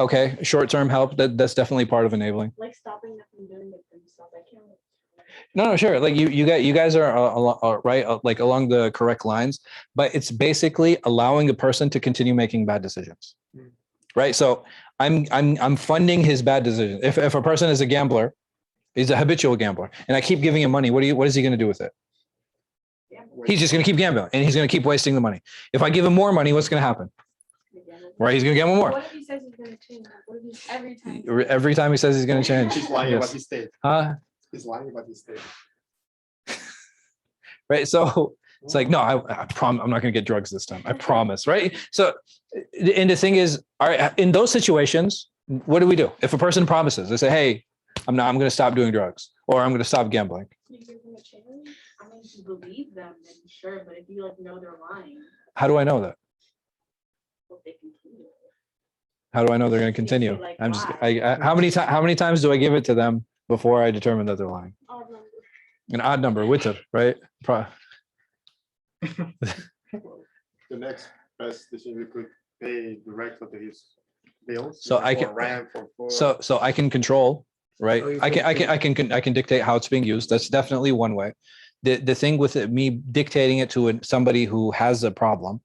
okay, short-term help. That's definitely part of enabling. like stopping them from doing it themselves. I can't. No, sure. Like you guys are right, like along the correct lines, but it's basically allowing a person to continue making bad decisions, right? So I'm funding his bad decisions. If a person is a gambler, he's a habitual gambler, and I keep giving him money, what is he going to do with it? He's just going to keep gambling, and he's going to keep wasting the money. If I give him more money, what's going to happen? Right? He's going to gamble more. What if he says he's going to change? What if he's every time? Every time he says he's going to change. He's lying Yes. about his state. Huh? He's lying about his state. Right. So it's like, no, I promise I'm not going to get drugs this time. I promise. Right. So, and the thing is, all right, in those situations, what do? If a person promises, they say, hey, I'm going to stop doing drugs, or I'm going to stop gambling. You give them a chance? I mean, if you believe them, then sure. But if you like know they're lying, How do I know that? what they continue. How do I know they're going to continue? Like, I'm just, why? how many times do I give it to them before I determine that they're lying? Odd number. An odd number, witr, right? The next best decision we could pay directly to his bills. So I for can- rent, for food. So I can control, right? Oh, you I can dictate how it's being used. That's definitely one way. The thing with it, me dictating it to somebody who has a problem,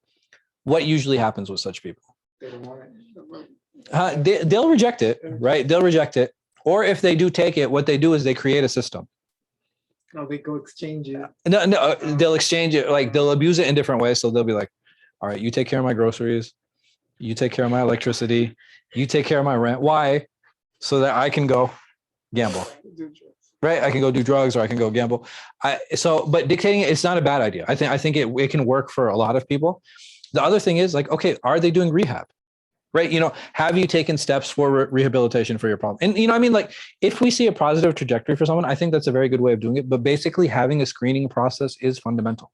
what usually happens with such people? They don't want it. They'll reject it, right? They'll reject it. Or if they do take it, what they do is they create a system. No, they go exchange it. No, they'll exchange it, like they'll abuse it in different ways. So they'll be like, all right, you take care of my groceries, you take care of my electricity, you take care of my rent. Why? So that I can go gamble, right? I can go do drugs or I can go gamble. But dictating it, it's not a bad idea. I think it can work for a lot of people. The other thing is like, okay, are they doing rehab? Right? Have you taken steps for rehabilitation for your problem? And I mean, like, if we see a positive trajectory for someone, I think that's a very good way of doing it. But basically, having a screening process is fundamental.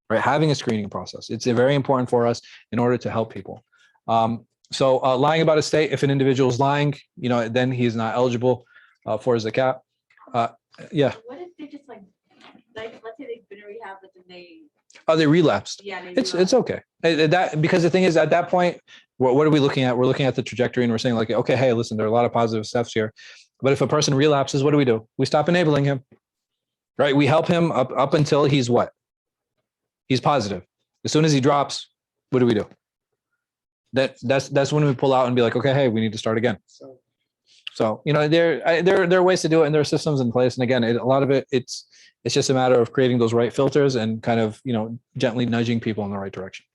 Right? Having a screening process, it's very important for us in order to help people. So lying about a state, if an individual is lying, then he's not eligible for zakat. Yeah. What if they just like let's say they've been in rehab, but then they relapsed. yeah they It's okay. Because the thing is, at that point, what are we looking at? We're looking at the trajectory and we're saying like, okay, hey, listen, there are a lot of positive steps here. But if a person relapses, what do? We stop enabling him, right? We help him up until he's what? He's positive. As soon as he drops, what do? That's when we pull out and be like, okay, hey, we need to start again. So there are ways to do it, and there are systems in place. And again, a lot of it's just a matter of creating those right filters and kind of gently nudging people in the right direction.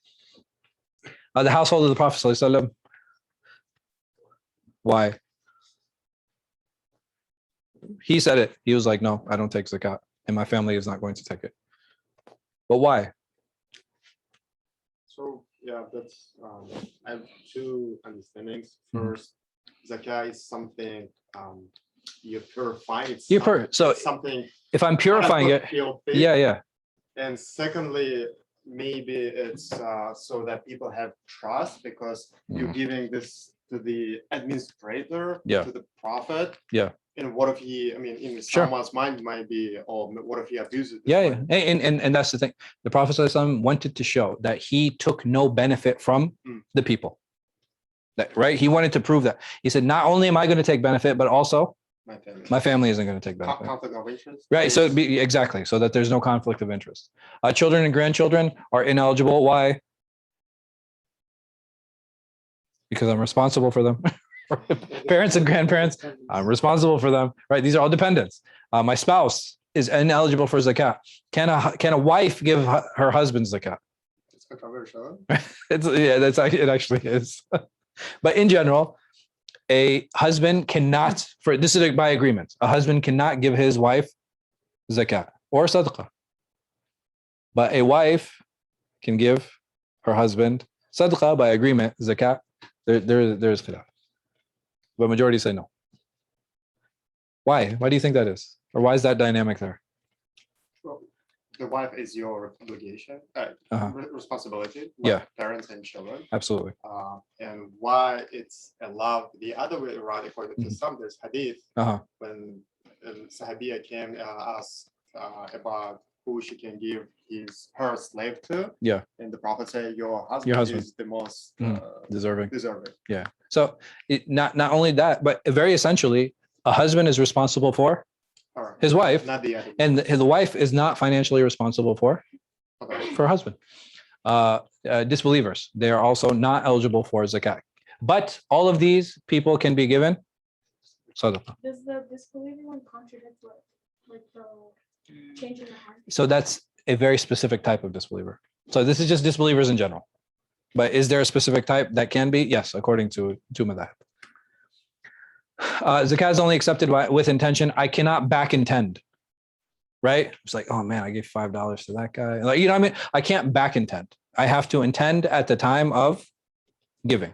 The household of the Prophet ﷺ. Why? He said it. He was like, no, I don't take zakat, and my family is not going to take it. But why? So yeah, that's I have two understandings. Mhm. First, zakat is something you purify. It's So something if I'm purifying it, filthy. yeah. And secondly, maybe it's so that people have trust because you're giving this to the administrator, Yeah. to the prophet. Yeah. And what if he, in Sure. someone's mind might be, oh, what if he abuses? this Yeah. one? And that's the thing. The Prophet ﷺ wanted to show that he took no benefit from the people. Right? He wanted to prove that. He said, not only am I going to take benefit, but also My family. my family isn't going to take benefit. Conflict of interest. Right. So is- exactly. So that there's no conflict of interest. Children and grandchildren are ineligible. Why? Because I'm responsible for them. Parents and grandparents, I'm responsible for them. Right. These are all dependents. My spouse is ineligible for zakat. Can a wife give her husband zakat? It's controversial. It actually is. But in general, a husband cannot, this is by agreement, a husband cannot give his wife zakat or sadaqah. But a wife can give her husband sadaqah by agreement, zakat. There's khilaf. But majority say no. Why? Why do you think that is? Or why is that dynamic there? Well, the wife is your obligation, responsibility. Yeah. Like parents and children. Absolutely. And why it's allowed the other way around, according to some, there's hadith when Sahabiya came asked about who she can give her slave to. Yeah. And the Prophet said, your husband is the most deserving. Yeah. So not only that, but very essentially, a husband is responsible for his wife, Not the other. and the wife is not financially responsible for her husband. Disbelievers, they are also not eligible for zakat. But all of these people can be given sadaqah. Does the disbeliever one contradict what, like the changing the heart? So that's a very specific type of disbeliever. So this is just disbelievers in general. But is there a specific type that can be? Yes, according to madhāhib. Zakat is only accepted with intention. I cannot back intend, right? It's like, oh man, I gave $5 to that guy. Like, you know what I mean? I can't back intend. I have to intend at the time of giving.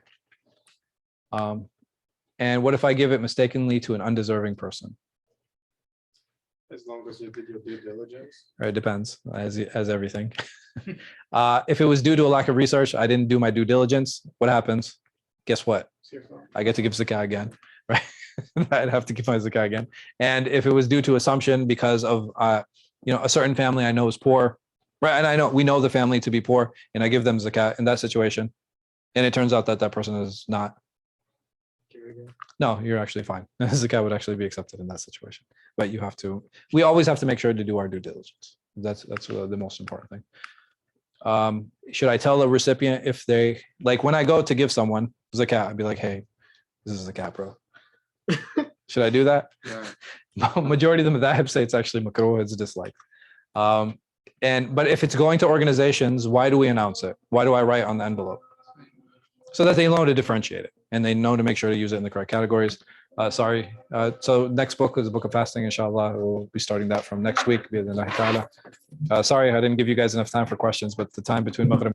And what if I give it mistakenly to an undeserving person? As long as you did your due diligence. Right, it depends, as everything. If it was due to a lack of research, I didn't do my due diligence. What happens? Guess what? I get to give zakat again, right? I'd have to give my zakat again. And if it was due to assumption because of a certain family I know is poor, right? And we know the family to be poor, and I give them zakat in that situation, and it turns out that person is not. No, you're actually fine. Zakat would actually be accepted in that situation. But we always have to make sure to do our due diligence. That's the most important thing. Should I tell the recipient if they, like when I go to give someone zakat, I'd be like, hey, this is zakat, bro. Should I do that? Yeah. Majority of the madhāhib say it's actually makruh, it's disliked. But if it's going to organizations, why do we announce it? Why do I write on the envelope? So that they know to differentiate it and they know to make sure to use it in the correct categories. So next book is the book of fasting, inshallah. We'll be starting that from next week. Sorry, I didn't give you guys enough time for questions, but the time between Maghrib